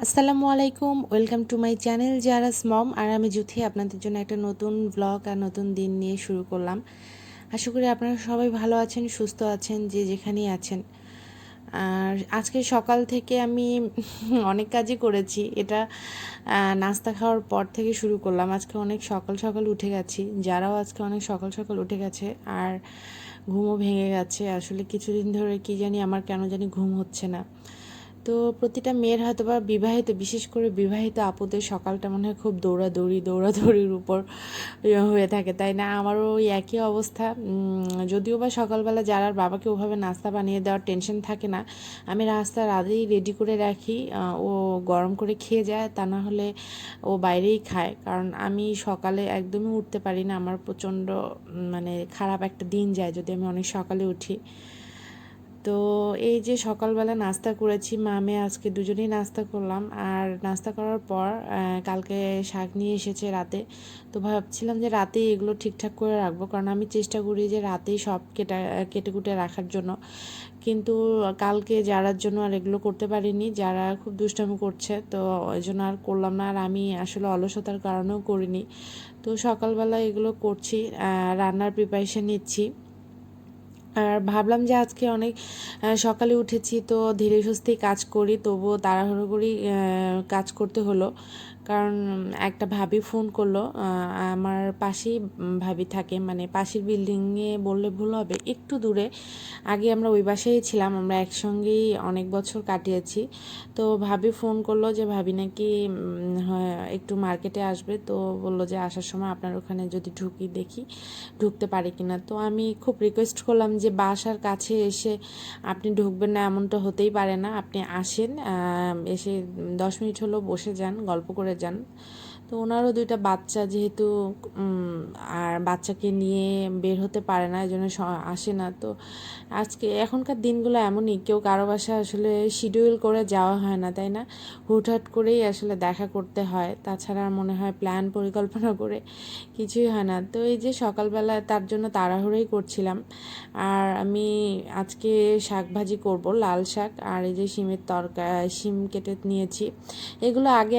আসসালামু আলাইকুম, welcome to my channel জারাস মম। আর আমি জুথি আপনাদের জন্য একটা নতুন ব্লগ আর নতুন দিন নিয়ে শুরু করলাম। আশা করি আপনারা সবাই ভালো আছেন, সুস্থ আছেন, যে যেখানেই আছেন। আর আজকে সকাল থেকে আমি অনেক কাজই করেছি। এটা নাস্তা খাওয়ার পর থেকে শুরু করলাম। আজকে অনেক সকাল সকাল উঠে গেছি, যারাও আজকে অনেক সকাল সকাল উঠে গেছে। আর ঘুমও ভেঙে গেছে। আসলে কিছুদিন ধরে কি জানি আমার কেন জানি ঘুম হচ্ছে না। তো প্রতিটা মেয়ের হয়তো বা বিবাহিত, বিশেষ করে বিবাহিত আপুদের সকালটা মনে হয় খুব দৌড়াদৌড়ির উপর হয়ে থাকে, তাই না? আমারও ওই একই অবস্থা। যদিও বা সকালবেলা যারার বাবাকে ওভাবে নাস্তা বানিয়ে দেওয়ার টেনশন থাকে না, আমি রাস্তার আগেই রেডি করে রাখি। ও গরম করে খেয়ে যায়, তা না হলে ও বাইরেই খায়। কারণ আমি সকালে একদমই উঠতে পারি না। আমার প্রচণ্ড মানে খারাপ একটা দিন যায় যদি আমি অনেক সকালে উঠি। তো এই যে সকালবেলা নাস্তা করেছি, মা মেয়ে আজকে দুজনেই নাস্তা করলাম। আর নাস্তা করার পর কালকে শাক নিয়ে এসেছে রাতে। তো ভাবছিলাম যে রাতেই এগুলো ঠিকঠাক করে রাখবো, কারণ আমি চেষ্টা করি যে রাতেই সব কেটে কুটে রাখার জন্য। কিন্তু কালকে যারার জন্য আর এগুলো করতে পারিনি, যারা খুব দুষ্টামি করছে, তো ওই জন্য আর করলাম না। আর আমি আসলে অলসতার কারণেও করিনি। তো সকালবেলা এগুলো করছি, রান্নার প্রিপারেশন নিচ্ছি। আর ভাবলাম যে আজকে অনেক সকালে উঠেছি, তো ধীরে সুস্থেই কাজ করি, তবুও তাড়াহুড়ো করেই কাজ করতে হলো। কারণ একটা ভাবি ফোন করলো। আমার পাশেই ভাবি থাকে, মানে পাশের বিল্ডিংয়ে বললে ভুল হবে, একটু দূরে। আগে আমরা ওই বাসায় ছিলাম, আমরা একসঙ্গেই অনেক বছর কাটিয়েছি। তো ভাবি ফোন করলো যে ভাবি নাকি একটু মার্কেটে আসবে। তো বললো যে আসার সময় আপনার ওখানে যদি দেখি ঢুকতে পারি কিনা। তো আমি খুব রিকোয়েস্ট করলাম যে বাসার কাছে এসে আপনি ঢুকবেন না এমনটা হতেই পারে না, আপনি আসেন, এসে 10 মিনিট হলো বসে যান, গল্প করে যান। তো ওনারও দুইটা বাচ্চা যেহেতু, আর বাচ্চাকে নিয়ে বের হতে পারে না, এই জন্য আসে না। তো আজকে এখনকার দিনগুলো এমনই, কেউ কারো বাসায় আসলে শিডিউল করে যাওয়া হয় না, তাই না? হুটহাট করেই আসলে দেখা করতে হয়, তাছাড়া মনে হয় প্ল্যান পরিকল্পনা করে কিছুই হয় না। তো এই যে সকালবেলা তার জন্য তাড়াহুড়োই করছিলাম। আর আমি আজকে শাক ভাজি করব, লাল শাক। আর এই যে শিম কেটে নিয়েছি। এগুলো আগে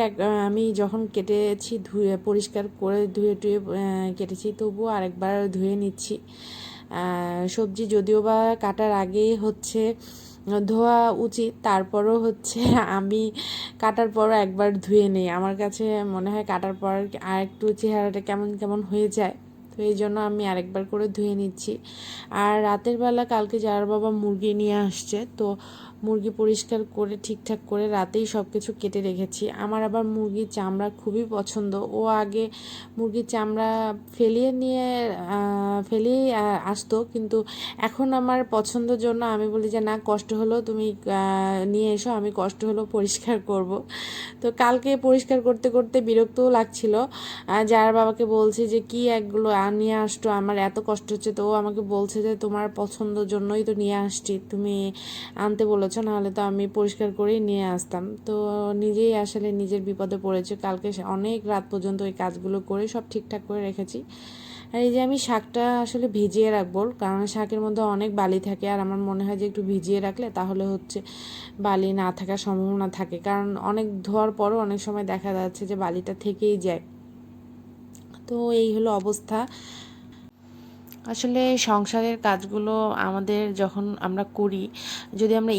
আমি যখন কেটেছি ধুয়ে পরিষ্কার করে ধুয়ে টুয়ে কেটেছি, তবুও আরেকবার ধুয়ে নিচ্ছি। সবজি যদিও বা কাটার আগেই হচ্ছে ধোয়া উচিত, তারপরও হচ্ছে আমি কাটার পরও একবার ধুয়ে নিই। আমার কাছে মনে হয় কাটার পর আর একটু চেহারাটা কেমন কেমন হয়ে যায়, তো এই জন্য আমি আরেকবার করে ধুয়ে নিচ্ছি। আর রাতের বেলা কালকে যার বাবা মুরগি নিয়ে আসছে, তো মুরগি পরিষ্কার করে ঠিকঠাক করে রাতেই সব কিছু কেটে রেখেছি। আমার আবার মুরগির চামড়া খুবই পছন্দ। ও আগে মুরগির চামড়া ফেলিয়ে আসতো, কিন্তু এখন আমার পছন্দের জন্য আমি বলি যে না, কষ্ট হলো তুমি নিয়ে এসো, আমি কষ্ট হলো পরিষ্কার করব। তো কালকে পরিষ্কার করতে করতে বিরক্তও লাগছিল। যার বাবাকে বলছি যে কি একগুলো নিয়ে আসতো, আমার এত কষ্ট হচ্ছে। তো ও আমাকে বলছে যে তোমার পছন্দের জন্যই তো নিয়ে আসছি, তুমি আনতে বলেছো, নাহলে তো আমি পরিষ্কার করেই নিয়ে আসতাম। তো নিজেই আসলে নিজের বিপদে পড়েছে। কালকে অনেক রাত পর্যন্ত ওই কাজগুলো করে সব ঠিকঠাক করে রেখেছি। আর এই যে আমি শাকটা আসলে ভিজিয়ে রাখবো, কারণ শাকের মধ্যে অনেক বালি থাকে। আর আমার মনে হয় যে একটু ভিজিয়ে রাখলে তাহলে হচ্ছে বালি না থাকার সম্ভাবনা থাকে, কারণ অনেক ধোয়ার পরও অনেক সময় দেখা যাচ্ছে যে বালিটা থেকেই যায়। তো এই হলো অবস্থা। আসলে সংসারের কাজগুলো আমাদের যখন আমরা করি, যদি আমরা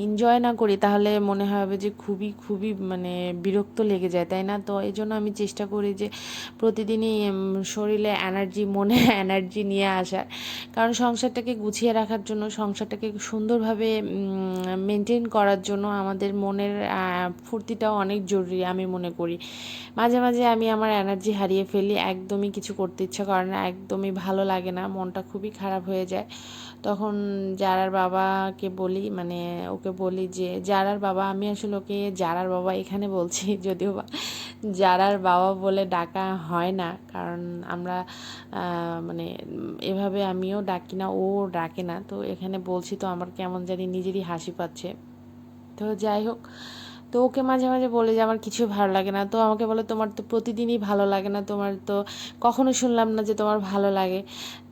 এনজয় না করি, তাহলে মনে হবে যে খুবই খুবই মানে বিরক্ত লেগে যায়, তাই না? তো এই জন্য আমি চেষ্টা করি যে প্রতিদিনই শরীরে এনার্জি, মনে এনার্জি নিয়ে আসার। কারণ সংসারটাকে গুছিয়ে রাখার জন্য, সংসারটাকে সুন্দরভাবে মেনটেন করার জন্য আমাদের মনের ফুর্তিটাও অনেক জরুরি আমি মনে করি। মাঝে মাঝে আমি আমার এনার্জি হারিয়ে ফেলি, একদমই কিছু করতে ইচ্ছা করে না, একদমই ভালো লাগে না, মনটা খুবই খারাপ হয়ে যায়। তখন জারার বাবাকে বলি, মানে ওকে বলি যে জারার বাবা, আমি আসলে ওকে জারার বাবা এখানে বলছি, যদিও বা জারার বাবা বলে ডাকা হয় না, কারণ আমরা মানে এভাবে আমিও ডাকি না, ও ডাকে না। তো এখানে বলছি, তো আমার কেমন জানি নিজেরই হাসি পাচ্ছে। তো যাই হোক, তো ওকে মাঝে মাঝে বলে যে আমার কিছুই ভালো লাগে না, তো আমাকে বলে তোমার তো প্রতিদিনই ভালো লাগে না, তোমার তো কখনো শুনলাম না যে তোমার ভালো লাগে।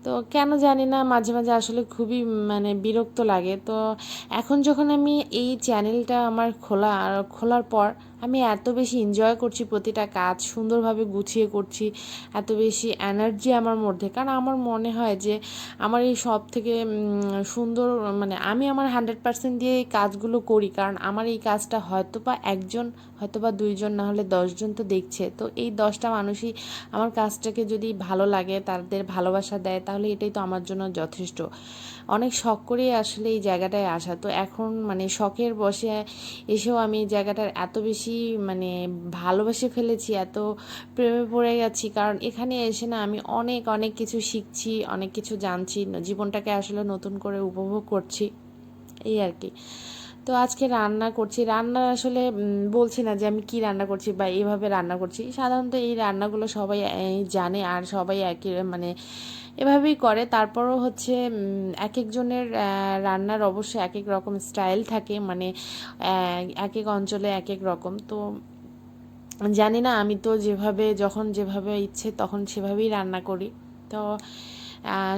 তো কেন জানি না মাঝে মাঝে আসলে খুবই মানে বিরক্ত লাগে। তো এখন যখন আমি এই চ্যানেলটা আমার খোলার পর আমি এত বেশি এনজয় করছি, প্রতিটা কাজ সুন্দরভাবে গুছিয়ে করছি, এত বেশি এনার্জি আমার মধ্যে, কারণ আমার মনে হয় যে আমার এই সব থেকে সুন্দর মানে আমি আমার 100% দিয়ে এই কাজগুলো করি, কারণ আমার এই কাজটা হয়তো বা একজন, হয়তো বা দুইজন, না হলে 10জন তো দেখছে। তো এই 10টা মানুষই আমার কাজটাকে যদি ভালো লাগে, তাদের ভালোবাসা দেয়, তাহলে এটাই তো আমার জন্য যথেষ্ট। অনেক শখ করেই আসলে এই জায়গাটায় আসা। তো এখন মানে শখের বসে এসেও আমি এই জায়গাটার এত বেশি মানে ভালোবেসে ফেলেছি, এত প্রেমে পড়ে গেছি, কারণ এখানে এসে না আমি অনেক অনেক কিছু শিখছি, অনেক কিছু জানছি, জীবনটাকে আসলে নতুন করে উপভোগ করছি, এই আর কি। তো আজকে রান্না করছি, রান্না আসলে বলছি না যে আমি কি রান্না করছি বা এইভাবে রান্না করছি, সাধারণত এই রান্নাগুলো সবাই জানে আর সবাই একই মানে এভাবেই করে। তারপরও হচ্ছে এক একজনের রান্নার অবশ্যই এক এক রকম স্টাইল থাকে, মানে এক এক অঞ্চলে এক এক রকম। তো জানি না, আমি তো যেভাবে যখন যেভাবে ইচ্ছে তখন সেভাবেই রান্না করি। তো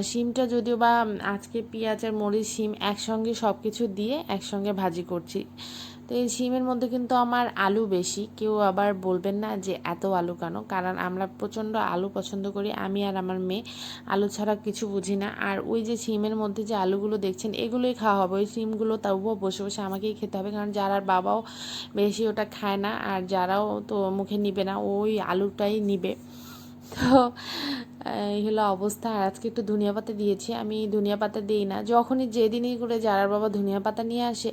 শিমটা যদিও বা আজকে পেঁয়াজ আর মরিচ শিম একসঙ্গে সব কিছু দিয়ে একসঙ্গে ভাজি করছি। তো এই শিমের মধ্যে কিন্তু আমার আলু বেশি, কেউ আবার বলবেন না যে এত আলু কেন, কারণ আমরা প্রচণ্ড আলু পছন্দ করি, আমি আর আমার মেয়ে আলু ছাড়া কিছু বুঝি না। আর ওই যে শিমের মধ্যে যে আলুগুলো দেখছেন এগুলোই খাওয়া হবে, ওই শিমগুলো তবুও বসে বসে আমাকেই খেতে হবে, কারণ যারার বাবাও বেশি ওটা খায় না আর যারাও তো মুখে নিবে না, ওই আলুটাই নিবে। তো এই হলো অবস্থা। আর আজকে একটু ধনিয়া পাতা দিয়েছি, আমি ধনিয়া পাতা দিই না, যখনই যেদিনই করে যারার বাবা ধনিয়া পাতা নিয়ে আসে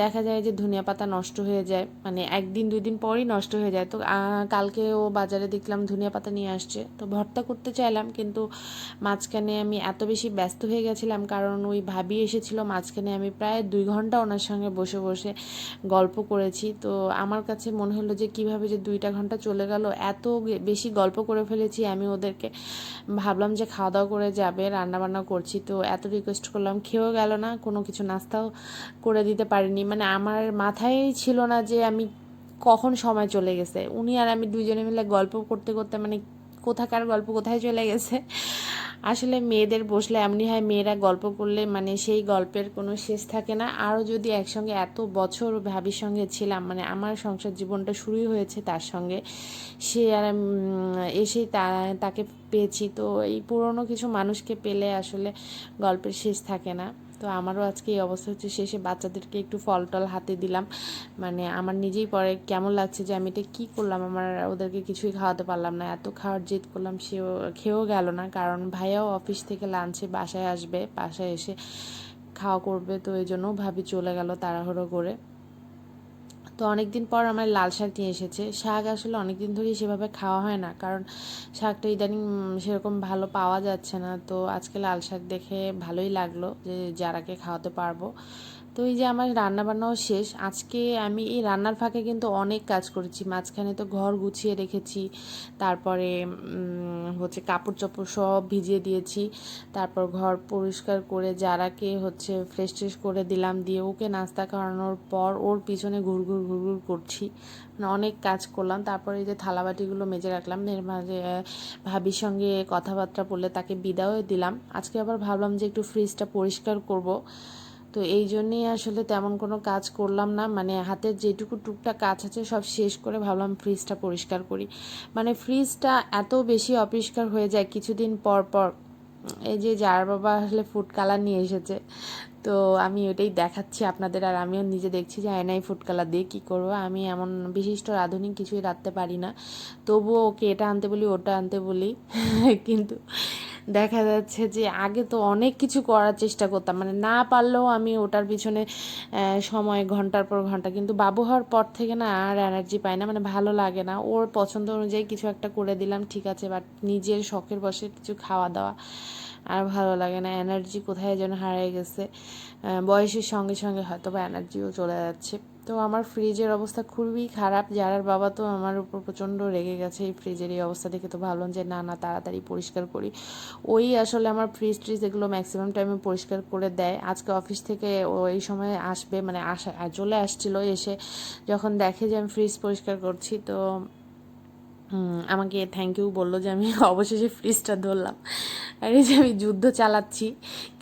দেখা যায় যে ধনিয়া পাতা নষ্ট হয়ে যায়, মানে একদিন দুই দিন পরই নষ্ট হয়ে যায়। তো কালকে ও বাজারে দেখলাম ধনিয়া পাতা নিয়ে আসছে, তো ভর্তা করতে চাইলাম, কিন্তু মাঝখানে আমি এত বেশি ব্যস্ত হয়ে গেছিলাম, কারণ ওই ভাবি এসেছিল মাঝখানে, আমি প্রায় 2 ঘন্টা ওনার সঙ্গে বসে বসে গল্প করেছি। তো আমার কাছে মনে হলো যে কিভাবে যে 2টা ঘন্টা চলে গেল, এত বেশি গল্প করে ফেলেছি আমি ওদেরকে। ভাবলাম যে খাওয়া দাওয়া করে যাবে, রান্না বান্না করছি, তো এত রিকোয়েস্ট করলাম, খেয়েও গেল না, কোনো কিছু নাস্তাও করে দিতে পারিনি, মানে আমার মাথায় ছিল না যে আমি কখন সময় চলে গেছে। উনি আর আমি দুইজনে মিলে গল্প করতে করতে মানে কোথাকার গল্প কোথায় চলে গেছে। আসলে মেয়েদের বসলে এমনি হয়, মেয়েরা গল্প করলে মানে সেই গল্পের কোনো শেষ থাকে না। আরও যদি একসঙ্গে এত বছর ভাবির সঙ্গে ছিলাম, মানে আমার সংসার জীবনটা শুরুই হয়েছে তার সঙ্গে, সে আর এসেই তাকে পেয়েছি। তো এই পুরনো কিছু মানুষকে পেলে আসলে গল্পের শেষ থাকে না। তো আমারও আজকে এই অবস্থা হচ্ছে, শেষে বাচ্চাদেরকে একটু ফল টল হাতে দিলাম, মানে আমার নিজেই পরে কেমন লাগছে যে আমি এটা কী করলাম, আমার ওদেরকে কিছুই খাওয়াতে পারলাম না, এত খাওয়ার জেদ করলাম, সেও খেয়েও গেল না, কারণ ভাইয়াও অফিস থেকে লাঞ্চে বাসায় আসবে, বাসায় এসে খাওয়া করবে, তো এই জন্য ভাবি চলে গেল তাড়াহুড়ো করে। তো অনেক দিন পর আমার লাল শাক নিয়ে এসেছে, শাক আসলে অনেক দিন ধরেই সেভাবে খাওয়া হয় না, কারণ শাকটা ইদানিং সেরকম ভালো পাওয়া যাচ্ছে না। তো আজকে লাল শাক দেখে ভালোই লাগলো যে যারাকে খাওয়াতে পারবো। তো এই যে আমার রান্না বান্নাও শেষ আজকে, আমি এই রান্নার ফাঁকে কিন্তু অনেক কাজ করেছি, মাঝখানে তো ঘর গুছিয়ে রেখেছি, তারপরে হচ্ছে কাপড় চোপড় সব ভিজিয়ে দিয়েছি, তারপর ঘর পরিষ্কার করে যারাকে হচ্ছে ফ্রেশ ট্রেশ করে দিলাম, দিয়ে ওকে নাস্তা খাওয়ানোর পর ওর পিছনে ঘুরঘুর ঘুরঘুর করছি, মানে অনেক কাজ করলাম। তারপরে এই যে থালাবাটিগুলো মেজে রাখলাম, এর মাঝে ভাবির সঙ্গে কথাবার্তা বলে তাকে বিদায়ও দিলাম। আজকে আবার ভাবলাম যে একটু ফ্রিজটা পরিষ্কার করব, তো এই জন্যেই আসলে তেমন কোনো কাজ করলাম না, মানে হাতের যেটুকু টুকটাক কাজ আছে সব শেষ করে ভাবলাম ফ্রিজটা পরিষ্কার করি। মানে ফ্রিজটা এত বেশি অপরিষ্কার হয়ে যায় কিছুদিন পর পর। এই যে যার বাবা আসলে ফুড কালার নিয়ে এসেছে, তো আমি ওটাই দেখাচ্ছি আপনাদের, আর আমিও নিজে দেখছি যে আয়নায় ফুড কালার দিয়ে কী করবো, আমি এমন বিশিষ্ট আধুনিক কিছুই রাখতে পারি না, তবুও ওকে এটা আনতে বলি ওটা আনতে বলি। কিন্তু দেখা যাচ্ছে যে আগে তো অনেক কিছু করার চেষ্টা করতাম, মানে না পারলেও আমি ওটার পিছনে সময় ঘন্টার পর ঘন্টা, কিন্তু বাবু হওয়ার পর থেকে না আর এনার্জি পাই না, মানে ভালো লাগে না, ওর পছন্দ অনুযায়ী কিছু একটা করে দিলাম ঠিক আছে, বাট নিজের শখের বসে কিছু খাওয়া দাওয়া আর ভালো লাগে না, এনার্জি কোথায় যেন হারিয়ে গেছে, বয়সের সঙ্গে সঙ্গে হয়তো বা এনার্জিও চলে যাচ্ছে। তো আমার ফ্রিজের অবস্থা খুবই খারাপ। যারার বাবা তো আমার উপর প্রচণ্ড রেগে গেছে এই ফ্রিজের এই অবস্থা দেখে। তো ভাবলাম যে না না তাড়াতাড়ি পরিষ্কার করি। ওই আসলে আমার ফ্রিজ ট্রিজ এগুলো ম্যাক্সিমাম টাইমে পরিষ্কার করে দেয়। আজকে অফিস থেকে ও এই সময় আসবে, মানে চলে আসছিল, এসে যখন দেখে যে আমি ফ্রিজ পরিষ্কার করছি তো আমাকে থ্যাংক ইউ বললো যে আমি অবশেষে ফ্রিজটা ধরলাম। আর এই যে আমি যুদ্ধ চালাচ্ছি,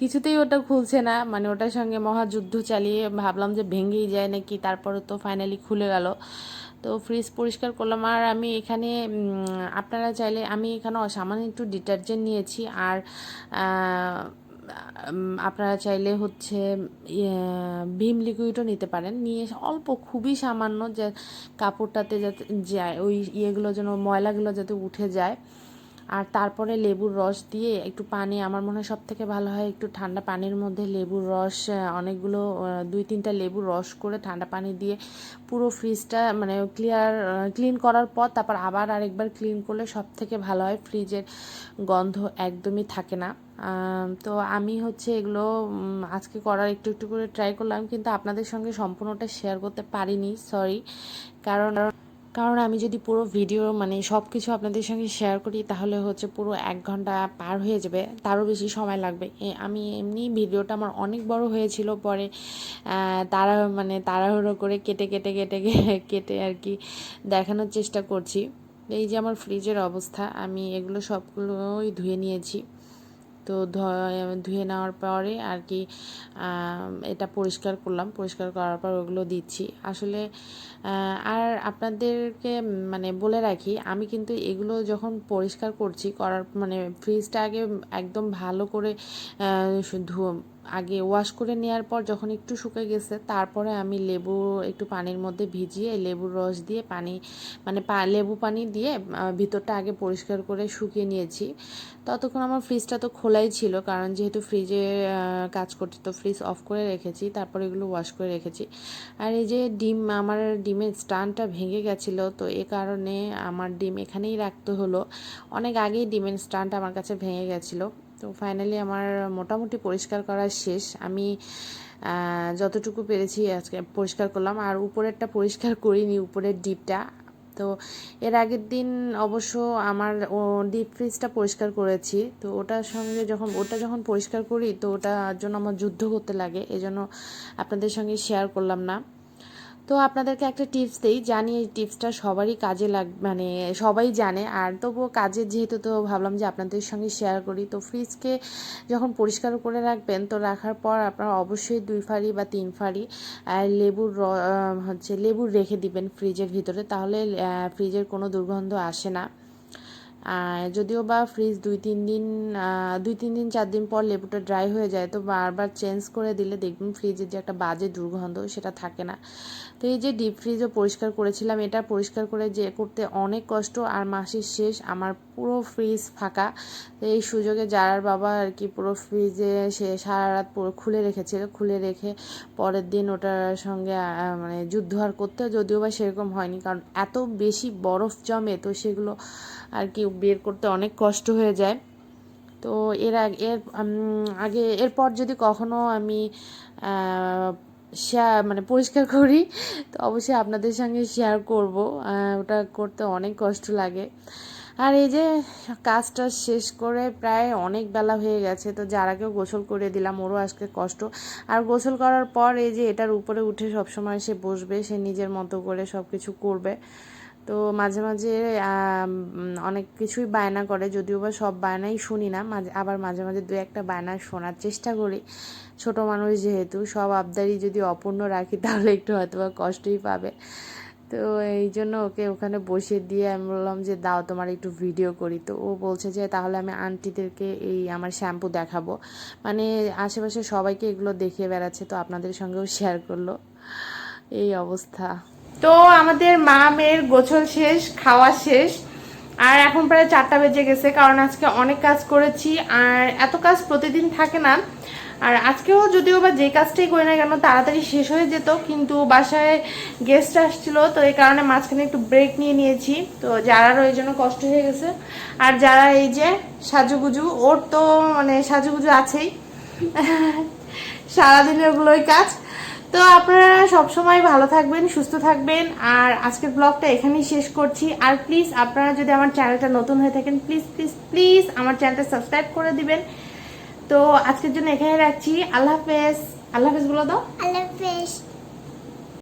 কিছুতেই ওটা খুলছে না, মানে ওটার সঙ্গে মহাযুদ্ধ চালিয়ে ভাবলাম যে ভেঙেই যায় নাকি, তারপরে তো ফাইনালি খুলে গেল। তো ফ্রিজ পরিষ্কার করলাম। আর আমি এখানে আপনারা চাইলে, আমি এখানে সামান্য একটু ডিটারজেন্ট নিয়েছি, আর আপনারা চাইলে হচ্ছে ভিম লিকুইডও নিতে পারেন, নিয়ে অল্প খুবই সামান্য, যে কাপড়টাতে যাতে যায় ওই ইয়েগুলো যেন, ময়লাগুলো যাতে উঠে যায়। আর তারপরে লেবুর রস দিয়ে একটু পানি, আমার মনে হয় সব থেকে ভালো হয় একটু ঠান্ডা পানির মধ্যে লেবুর রস, অনেকগুলো 2-3টা লেবুর রস করে ঠান্ডা পানি দিয়ে পুরো ফ্রিজটা মানে ক্লিন করার পর তারপর আবার আরেকবার ক্লিন করলে সব থেকে ভালো হয়, ফ্রিজের গন্ধ একদমই থাকে না। তো আমি হচ্ছে এগুলো আজকে করার একটু একটু করে ট্রাই করলাম, কিন্তু আপনাদের সঙ্গে সম্পূর্ণটা শেয়ার করতে পারিনি, সরি। কারণ কারণ আমি যদি পুরো ভিডিও মানে সব কিছু আপনাদের সঙ্গে শেয়ার করি তাহলে হচ্ছে পুরো 1 ঘন্টা পার হয়ে যাবে, তারও বেশি সময় লাগবে। আমি এমনি ভিডিওটা আমার অনেক বড় হয়েছিল, পরে তাড়াহুড়ো করে কেটে কেটে কেটে কেটে আর কি দেখানোর চেষ্টা করছি। এই যে আমার ফ্রিজের অবস্থা, আমি এগুলো সবগুলোই ধুয়ে নিয়েছি। তো ধুয়ে নেওয়ার পরে আর কি এটা পরিষ্কার করলাম, পরিষ্কার করার পর ওগুলো দিচ্ছি আসলে। আর আপনাদেরকে মানে বলে রাখি, আমি কিন্তু এগুলো যখন পরিষ্কার করছি করার মানে ফ্রিজটা আগে একদম ভালো করে আগে ওয়াশ করে নেওয়ার পর যখন একটু শুকিয়ে গেছে, তারপরে আমি লেবু একটু পানির মধ্যে ভিজিয়ে লেবুর রস দিয়ে পানি মানে লেবু পানি দিয়ে ভিতরটা আগে পরিষ্কার করে শুকিয়ে নিয়েছি। ততক্ষণ আমার ফ্রিজটা তো খোলাই ছিল, কারণ যেহেতু ফ্রিজে কাজ করতে, তো ফ্রিজ অফ করে রেখেছি, তারপর এগুলো ওয়াশ করে রেখেছি। আর এই যে আমার ডিমের স্ট্যান্ডটা ভেঙে গেছিলো, তো এ কারণে আমার ডিম এখানেই রাখতে হলো। অনেক আগেই ডিমের স্ট্যান্ড আমার কাছে ভেঙে গেছিলো। তো ফাইনালি আমার মোটামুটি পরিষ্কার করা শেষ। আমি যতটুকু পেরেছি আজকে পরিষ্কার করলাম, আর উপরেরটা পরিষ্কার করিনি, উপরের ডিপটা। তো এর আগের দিন অবশ্য আমার ডিপ ফ্রিজটা পরিষ্কার করেছি, তো ওটার সঙ্গে ওটা যখন পরিষ্কার করি তো ওটার জন্য আমার যুদ্ধ করতে লাগে, এজন্য আপনাদের সঙ্গে শেয়ার করলাম না। তো আপনাদেরকে একটা টিপস দিই, জানি এই টিপসটা সবারই কাজে মানে সবাই জানে, আর তবুও কাজের যেহেতু, তো ভাবলাম যে আপনাদের সঙ্গে শেয়ার করি। তো ফ্রিজকে যখন পরিষ্কার করে রাখবেন, তো রাখার পর আপনারা অবশ্যই 2 ফালি বা 3 ফালি লেবুর রেখে দিবেন ফ্রিজের ভিতরে, তাহলে ফ্রিজের কোনো দুর্গন্ধ আসে না। যদিও বা ফ্রিজ 2-3 দিন 4 দিন পর লেবুটা ড্রাই হয়ে যায়, তো বারবার চেঞ্জ করে দিলে দেখবেন ফ্রিজের যে একটা বাজে দুর্গন্ধ সেটা থাকে না। তো এই যে ডিপ ফ্রিজও পরিষ্কার করেছিলাম, এটা পরিষ্কার করতে অনেক কষ্ট, আর মাসের শেষ আমার পুরো ফ্রিজ ফাঁকা। তো এই সুযোগে যারার বাবা আর কি পুরো ফ্রিজে সে সারা রাত পুরো খুলে রেখেছিল, খুলে রেখে পরের দিন ওটার সঙ্গে মানে যুদ্ধ আর করতে, যদিও বা সেরকম হয়নি, কারণ এত বেশি বরফ জমে, তো সেগুলো আর কি বের করতে অনেক কষ্ট হয়ে যায়। তো এরপর যদি কখনো আমি মানে পরিষ্কার করি, তো অবশ্যই আপনাদের সঙ্গে শেয়ার করব। ওটা করতে অনেক কষ্ট লাগে। আর এই যে কাজটা শেষ করে প্রায় অনেক বেলা হয়ে গেছে, তো যারাকেও গোসল করে দিলাম, ওরও আজকে কষ্ট। আর গোসল করার পর এই যে এটার উপরে উঠে সবসময় সে বসবে, সে নিজের মতো করে সব কিছু করবে। তো মাঝে মাঝে অনেক কিছুই বায়না করে, যদিও বা সব বায়নাই শুনি না, আবার মাঝে মাঝে 2-1টা বায়না শোনার চেষ্টা করি। ছোট মানুষ যেহেতু, সব আবদারই যদি অপূর্ণ রাখি তাহলে একটু হয়তো বা কষ্টই পাবে। তো এই জন্য ওকে ওখানে বসিয়ে দিয়ে আমি বললাম যে দাও তোমার একটু ভিডিও করি। তো ও বলছে যে তাহলে আমি আন্টিদেরকে এই আমার শ্যাম্পু দেখাবো, মানে আশেপাশে সবাইকে এগুলো দেখিয়ে বেড়াচ্ছে, তো আপনাদের সঙ্গেও শেয়ার করলো। এই অবস্থা। তো আমাদের মা মেয়ের গোসল শেষ, খাওয়া শেষ, আর এখন প্রায় 4টা বেজে গেছে, কারণ আজকে অনেক কাজ করেছি, আর এত কাজ প্রতিদিন থাকে না। আর আজকেও যদিও বা যে কাজটাই করি না কেন তাড়াতাড়ি শেষ হয়ে যেত, কিন্তু বাসায় গেস্ট আসছিল, তো এই কারণে মাঝখানে একটু ব্রেক নিয়ে নিয়েছি। তো যারারও এই জন্য কষ্ট হয়ে গেছে। আর যারা এই যে সাজুগুজু, ওর তো মানে সাজুগুজু আছেই সারাদিনের ওগুলোই কাজ। তো আপনারা সবসময় ভালো থাকবেন, সুস্থ থাকবেন। আর আজকের ব্লগটা এখানেই শেষ করছি। আর প্লিজ আপনারা যদি আমার চ্যানেলটা নতুন হয়ে থাকেন, প্লিজ প্লিজ প্লিজ আমার চ্যানেলটা সাবস্ক্রাইব করে দিবেন। তো আজকের জন্য এখানে রাখছি। আল্লাহ হাফেজ। আল্লাহ হাফেজ বলে দাও। আল্লাহ হাফেজ।